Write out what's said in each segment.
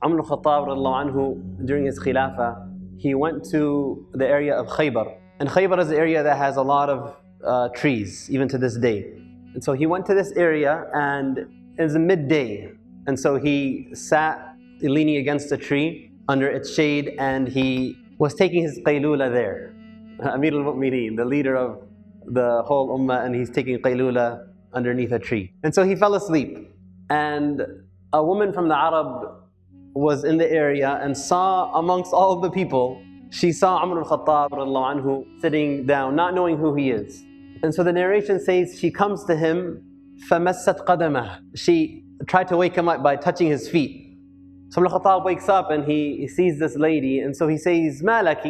Umar ibn Al-Khattab anhu, during his khilafah, he went to the area of Khaybar. And Khaybar is an area that has a lot of trees, even to this day. And so he went to this area, and it was midday. And so he sat leaning against a tree under its shade, and he was taking his qaylula there. Amir al-Mu'mineen, the leader of the whole ummah, and he's taking qaylula underneath a tree. And so he fell asleep. And a woman from the Arab was in the area and saw amongst all of the people, she saw Umar ibn Al-Khattab anhu sitting down, not knowing who he is. And so the narration says she comes to him, فَمَسَّتْ قَدَمَهُ. She tried to wake him up by touching his feet. So Umar Al-Khattab wakes up and he sees this lady, and so he says, مَا لَكِ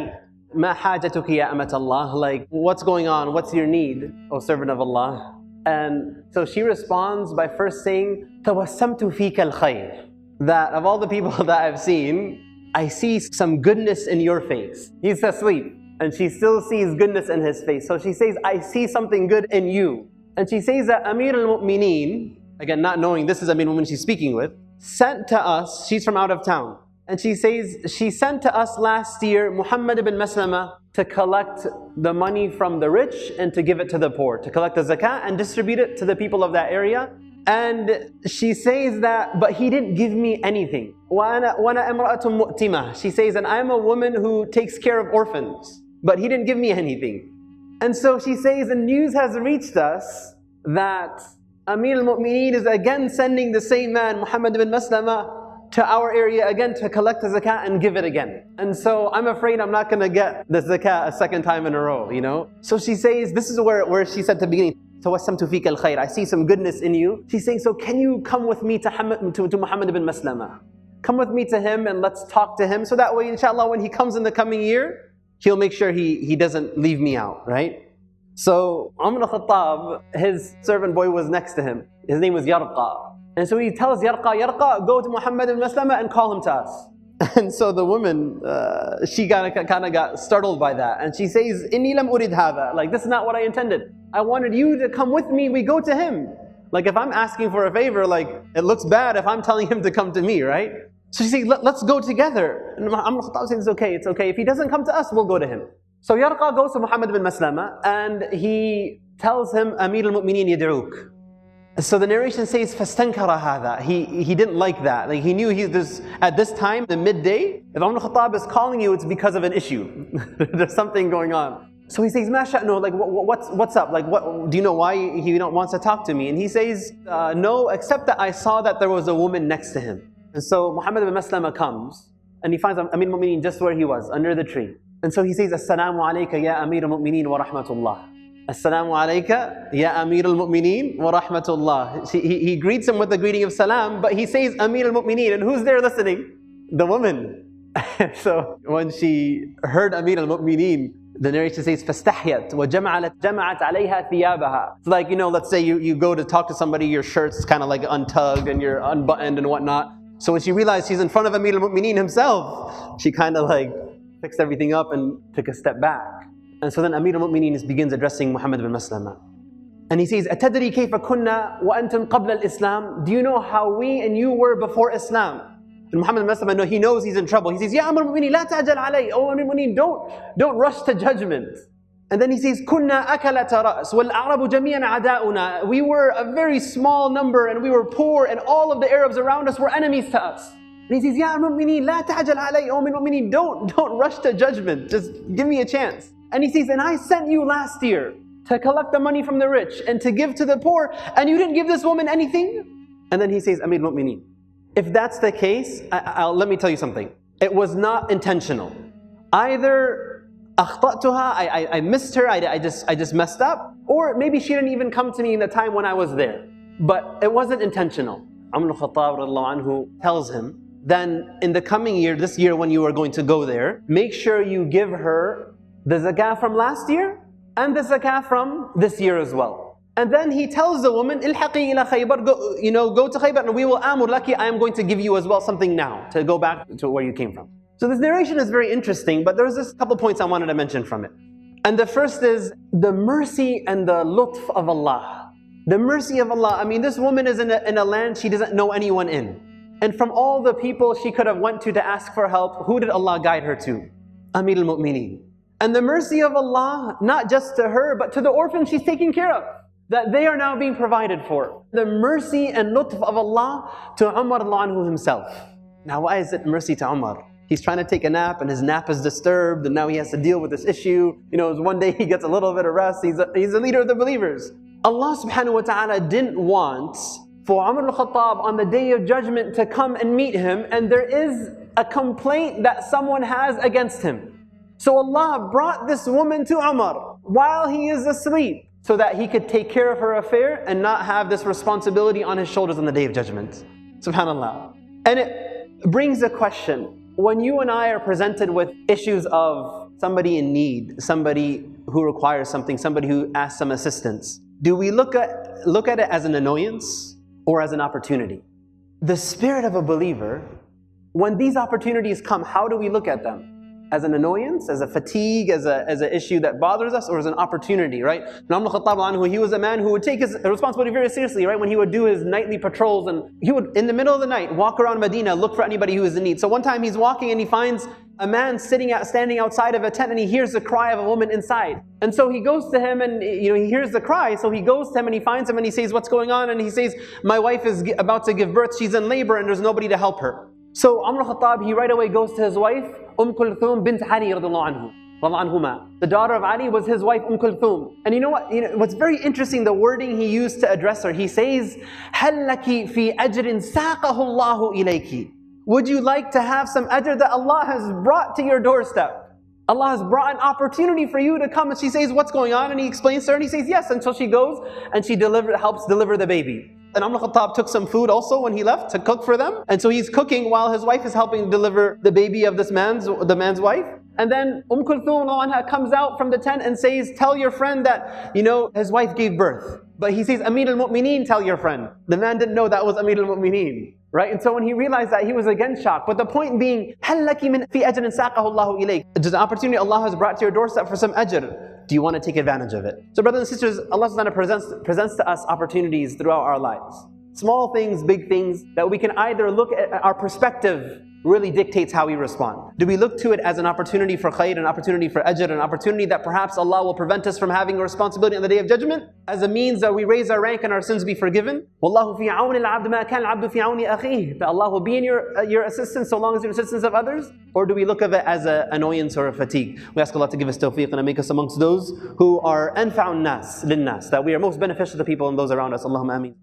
مَا حَاجَتُكِ يَا أَمَةَ اللَّهِ. Like, what's going on? What's your need, O servant of Allah? And so she responds by first saying, تَوَسَّمْتُ فِيكَ الْخَيْرِ. That of all the people that I've seen, I see some goodness in your face. He's asleep, and she still sees goodness in his face. So she says, I see something good in you. And she says that Amir al-Mu'mineen, again not knowing this is Amir al-Mu'mineen she's speaking with, sent to us, she's from out of town, and she says, she sent to us last year Muhammad ibn Maslama to collect the money from the rich and to give it to the poor, to collect the zakah and distribute it to the people of that area. And she says that, but he didn't give me anything. وَأَنَا إِمْرَأَةٌ مُؤْتِمَةٌ. She says, and I'm a woman who takes care of orphans, but he didn't give me anything. And so she says, the news has reached us that Amir al-Mu'mineen is again sending the same man, Muhammad ibn Maslama, to our area again to collect the zakah and give it again. And so I'm afraid I'm not going to get the zakah a second time in a row, you know. So she says, this is where she said at the beginning, تَوَسَّمْتُ فِيكَ الْخَيْرِ. I see some goodness in you. She's saying, so can you come with me to Muhammad ibn Maslama? Come with me to him and let's talk to him. So that way, inshallah, when he comes in the coming year, he'll make sure he doesn't leave me out, right? So Umar al-Khattab, his servant boy was next to him. His name was Yarqa. And so he tells Yarqa, go to Muhammad ibn Maslama and call him to us. And so the woman, she kind of got startled by that. And she says, Inni lam urid hadha. Like, this is not what I intended. I wanted you to come with me, we go to him. Like, if I'm asking for a favor, like, it looks bad if I'm telling him to come to me, right? So she says, let's go together. And Umar al-Khattab says, it's okay. If he doesn't come to us, we'll go to him. So Yarqa goes to Muhammad ibn Maslama and he tells him, Amir al-Mu'mineen yad'uk. So the narration says, فَاسْتَنْكَرَ هَذَا. He didn't like that. Like, he knew at this time, the midday, if Umar al-Khattab is calling you, it's because of an issue. There's something going on. So he says, مَا شَأْنُهُ. Like, what's up? Like, do you know why he wants to talk to me? And he says, no, except that I saw that there was a woman next to him. And so Muhammad ibn Maslama comes, and he finds Amir al-Mu'mineen just where he was, under the tree. And so he says, Assalamu alayka ya Amir al-Mu'mineen wa rahmatullah. Assalamu alayka ya Amir al-Mu'mineen wa rahmatullah. He greets him with the greeting of salam, but he says Amir al-Mu'mineen, and who's there listening? The woman. So when she heard Amir al-Mu'mineen, the narration says, فَاسْتَحْيَتْ وَجَمَعَتْ عَلَيْهَا ثِيَابَهَا. It's like, let's say you go to talk to somebody, your shirt's kind of like untugged and you're unbuttoned and whatnot. So when she realized she's in front of Amir al-Mu'mineen himself, she kind of like fixed everything up and took a step back. And so then Amir al-Mu'mineen begins addressing Muhammad ibn Maslama. And he says, أَتَدْرِي كَيْفَ كُنَّا وَأَنْتُمْ قَبْلَ الْإِسْلَامِ. Do you know how we and you were before Islam? And Muhammad ibn Maslama, he knows he's in trouble. He says, Ya Amir al-Mu'mineen, la ta'jal alay. Oh Amir al-Mu'mineen, don't rush to judgment. And then he says, كُنَّا أَكَلَةَ رَأْسٍ وَالْأَعْرَبُ جَمِيعًا عَدَاؤُنَا. We were a very small number and we were poor and all of the Arabs around us were enemies to us. And he says, Ya Amir al-Mu'mineen, la ta'jal alay. Oh Amir al-Mu'mineen, don't rush to judgment. Just give me a chance. And he says, and I sent you last year to collect the money from the rich and to give to the poor, and you didn't give this woman anything? And then he says, Amir al-Mu'mineen, if that's the case, let me tell you something. It was not intentional. Either أخطأتها, I missed her, I just messed up, or maybe she didn't even come to me in the time when I was there. But it wasn't intentional. Umar al-Khattab anhu tells him, then in the coming year, this year when you are going to go there, make sure you give her the zakah from last year and the zakah from this year as well. And then he tells the woman, Ilhaqi ila Khaybar, go to Khaybar and we will amur laki, I am going to give you as well something now to go back to where you came from. So this narration is very interesting, but there's just a couple points I wanted to mention from it. And the first is the mercy and the lutf of Allah. The mercy of Allah. I mean, this woman is in a land she doesn't know anyone in. And from all the people she could have went to ask for help, who did Allah guide her to? Amir al-Mu'mineen. And the mercy of Allah, not just to her, but to the orphans she's taking care of, that they are now being provided for. The mercy and lutf of Allah to Umar anhu himself. Now why is it mercy to Umar? He's trying to take a nap and his nap is disturbed and now he has to deal with this issue. One day he gets a little bit of rest. He's a leader of the believers. Allah subhanahu wa ta'ala didn't want for Umar ibn Al-Khattab on the day of judgment to come and meet him, and there is a complaint that someone has against him. So Allah brought this woman to Umar while he is asleep so that he could take care of her affair and not have this responsibility on his shoulders on the day of judgment. SubhanAllah. And it brings a question. When you and I are presented with issues of somebody in need, somebody who requires something, somebody who asks some assistance, do we look at it as an annoyance or as an opportunity? The spirit of a believer, when these opportunities come, how do we look at them? As an annoyance, as a fatigue, as an issue that bothers us, or as an opportunity, right? Umar ibn Al-Khattab, he was a man who would take his responsibility very seriously, right? When he would do his nightly patrols, and he would, in the middle of the night, walk around Medina, look for anybody who is in need. So one time he's walking and he finds a man standing outside of a tent, and he hears the cry of a woman inside. And so he goes to him, and he hears the cry, so he goes to him and he finds him and he says, "What's going on?" And he says, "My wife is about to give birth, she's in labor and there's nobody to help her." So Umar al-Khattab, he right away goes to his wife, Kulthum bint Ali radhiallahu anhuma. The daughter of Ali was his wife, Kulthum. And you know what? What's very interesting, the wording he used to address her. He says, هَلْ لَكِ فِي أَجْرٍ سَاقَهُ اللَّهُ إِلَيْكِ. Would you like to have some ajr that Allah has brought to your doorstep? Allah has brought an opportunity for you to come. And she says, "What's going on?" And he explains to her and he says, "Yes." And so she goes and she helps deliver the baby. And Umar al-Khattab took some food also when he left to cook for them. And so he's cooking while his wife is helping deliver the baby of the man's wife. And then Kulthum comes out from the tent and says, "Tell your friend that, his wife gave birth." But he says, "Amir al-Mu'mineen, tell your friend." The man didn't know that was Amir al-Mu'mineen. Right? And so when he realized that, he was again shocked. But the point being, هَلْ لَكِ مِنْ فِي أَجْرٍ سَاقَهُ اللَّهُ إِلَيْكِ. There's an opportunity Allah has brought to your doorstep for some ajr. Do you want to take advantage of it? So brothers and sisters, Allah subhanahu wa ta'ala presents to us opportunities throughout our lives. Small things, big things, that we can either look at our perspective really dictates how we respond. Do we look to it as an opportunity for khair, an opportunity for ajr, an opportunity that perhaps Allah will prevent us from having a responsibility on the Day of Judgment, as a means that we raise our rank and our sins be forgiven? Wallahu fi auni al-abd ma kana al-abdu fi auni akhihi. That Allah will be in your assistance so long as you're in assistance of others? Or do we look at it as an annoyance or a fatigue? We ask Allah to give us tawfiq and make us amongst those who are anfa'un nas lin nas, that we are most beneficial to people and those around us. Allahumma ameen.